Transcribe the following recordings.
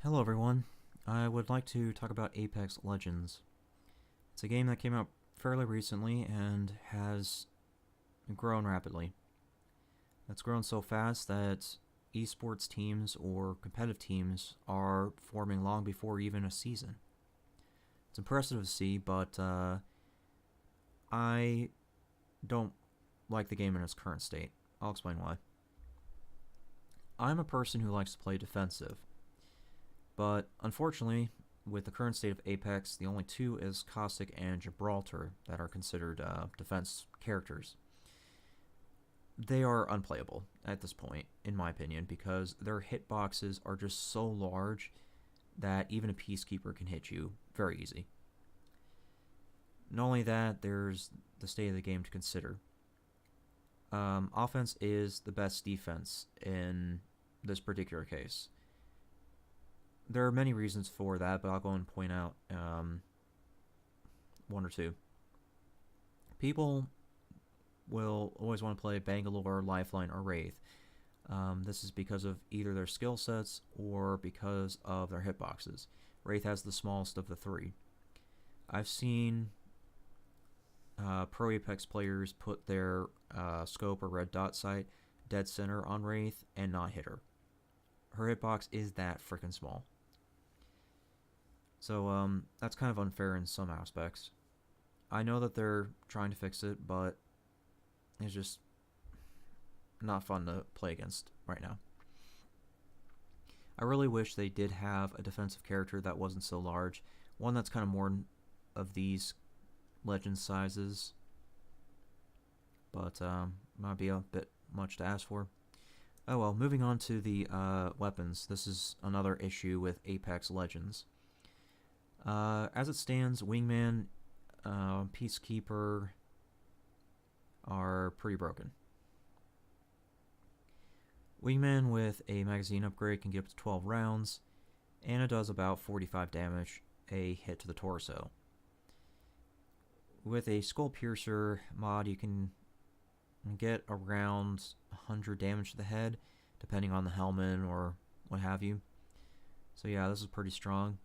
Hello everyone, I would like to talk about Apex Legends. It's a game that came out fairly recently and has grown rapidly. It's grown so fast that esports teams or competitive teams are forming long before even a season. It's impressive to see, but I don't like the game in its current state. I'll explain why. I'm a person who likes to play defensive, but unfortunately, with the current state of Apex, the only two is Caustic and Gibraltar that are considered defense characters. They are unplayable at this point, in my opinion, because their hitboxes are just so large that even a Peacekeeper can hit you very easy. Not only that, there's the state of the game to consider. Offense is the best defense in this particular case. There are many reasons for that, but I'll go and point out one or two. People will always want to play Bangalore, Lifeline, or Wraith. This is because of either their skill sets or because of their hitboxes. Wraith has the smallest of the three. I've seen pro Apex players put their scope or red dot sight dead center on Wraith and not hit her. Her hitbox is that freaking small. So that's kind of unfair in some aspects. I know that they're trying to fix it, but it's just not fun to play against right now. I really wish they did have a defensive character that wasn't so large. One that's kind of more of these legend sizes. But might be a bit much to ask for. Oh well, moving on to the weapons. This is another issue with Apex Legends. As it stands, Wingman, Peacekeeper are pretty broken. Wingman with a magazine upgrade can get up to 12 rounds, and it does about 45 damage a hit to the torso. With a Skull Piercer mod, you can get around 100 damage to the head, depending on the helmet or what have you. So yeah, this is pretty strong.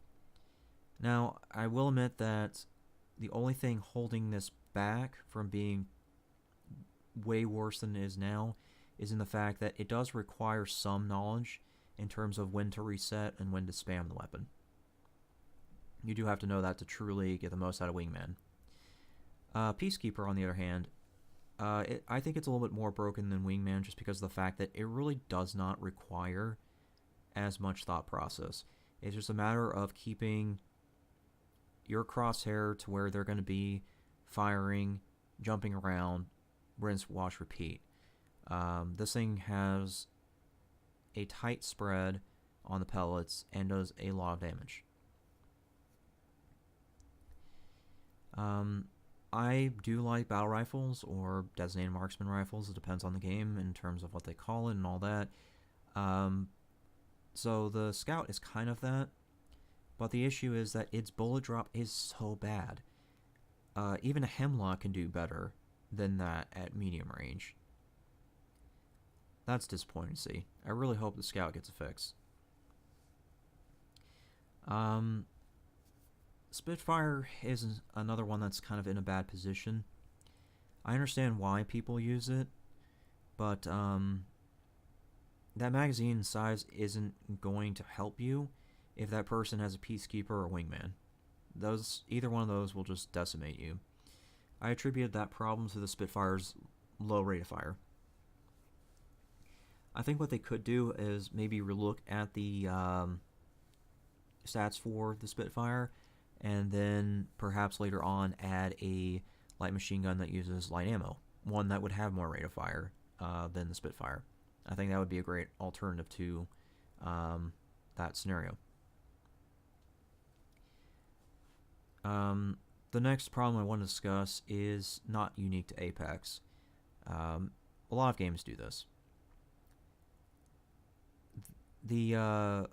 Now, I will admit that the only thing holding this back from being way worse than it is now is in the fact that it does require some knowledge in terms of when to reset and when to spam the weapon. You do have to know that to truly get the most out of Wingman. Peacekeeper, on the other hand, I think it's a little bit more broken than Wingman just because of the fact that it really does not require as much thought process. It's just a matter of keeping your crosshair to where they're going to be firing, jumping around, rinse, wash, repeat. This thing has a tight spread on the pellets and does a lot of damage. I do like battle rifles or designated marksman rifles. It depends on the game in terms of what they call it and all that. So the Scout is kind of that, but the issue is that its bullet drop is so bad. Even a Hemlock can do better than that at medium range. That's disappointing to see. I really hope the Scout gets a fix. Spitfire is another one that's kind of in a bad position. I understand why people use it, but that magazine size isn't going to help you if that person has a Peacekeeper or a Wingman. Either one of those will just decimate you. I attributed that problem to the Spitfire's low rate of fire. I think what they could do is maybe relook at the stats for the Spitfire, and then perhaps later on add a light machine gun that uses light ammo. One that would have more rate of fire than the Spitfire. I think that would be a great alternative to that scenario. The next problem I want to discuss is not unique to Apex. A lot of games do this. The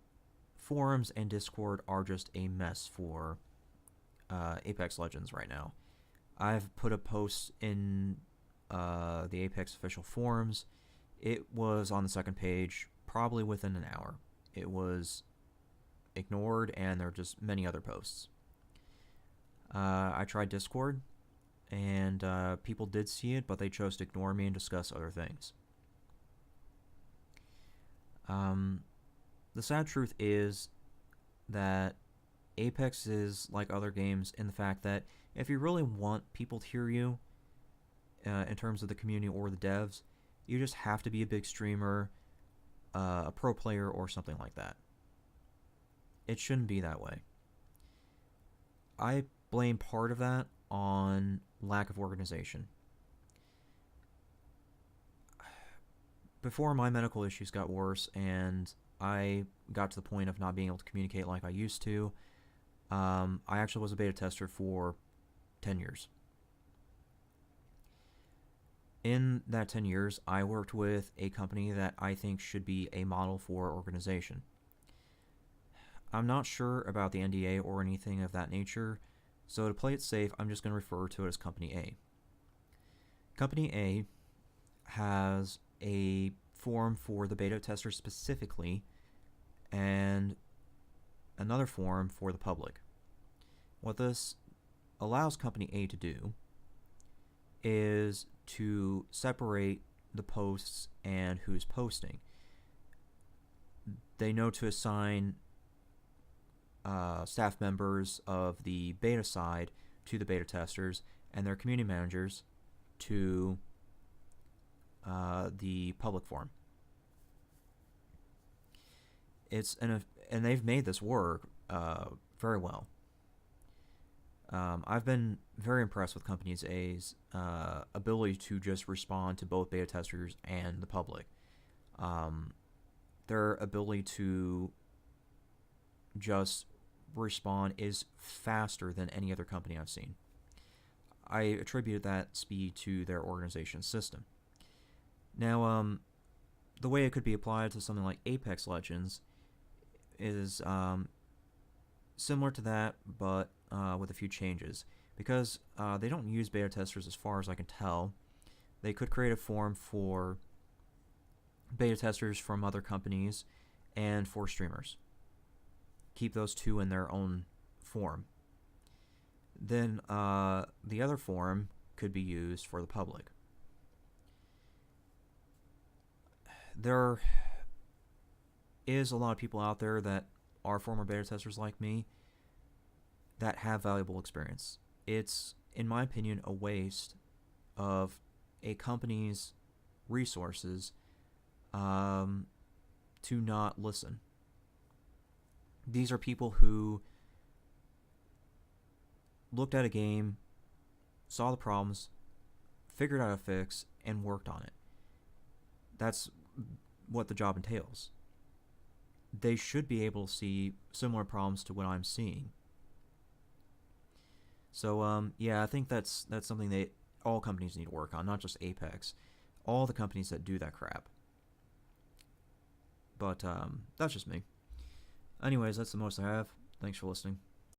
forums and Discord are just a mess for Apex Legends right now. I've put a post in the Apex official forums. It was on the second page probably within an hour. It was ignored, and there are just many other posts. I tried Discord, and people did see it, but they chose to ignore me and discuss other things. The sad truth is that Apex is like other games in the fact that if you really want people to hear you, in terms of the community or the devs, you just have to be a big streamer, a pro player, or something like that. It shouldn't be that way. I blame part of that on lack of organization. Before my medical issues got worse and I got to the point of not being able to communicate like I used to, I actually was a beta tester for 10 years. In that 10 years, I worked with a company that I think should be a model for organization. I'm not sure about the NDA or anything of that nature, so to play it safe, I'm just going to refer to it as Company A. Company A has a forum for the beta testers specifically, and another forum for the public. What this allows Company A to do is to separate the posts and who's posting. They know to assign staff members of the beta side to the beta testers and their community managers to the public forum. And they've made this work very well. I've been very impressed with Company A's ability to just respond to both beta testers and the public. Their ability to just respond is faster than any other company I've seen. I attribute that speed to their organization system. Now, the way it could be applied to something like Apex Legends is similar to that, but with a few changes. Because they don't use beta testers as far as I can tell, they could create a forum for beta testers from other companies and for streamers. Keep those two in their own forum. Then the other forum could be used for the public. There is a lot of people out there that are former beta testers like me that have valuable experience. It's, in my opinion, a waste of a company's resources to not listen. These are people who looked at a game, saw the problems, figured out a fix, and worked on it. That's what the job entails. They should be able to see similar problems to what I'm seeing. So, yeah, I think that's something that all companies need to work on, not just Apex. All the companies that do that crap. But, that's just me. Anyways, that's the most I have. Thanks for listening.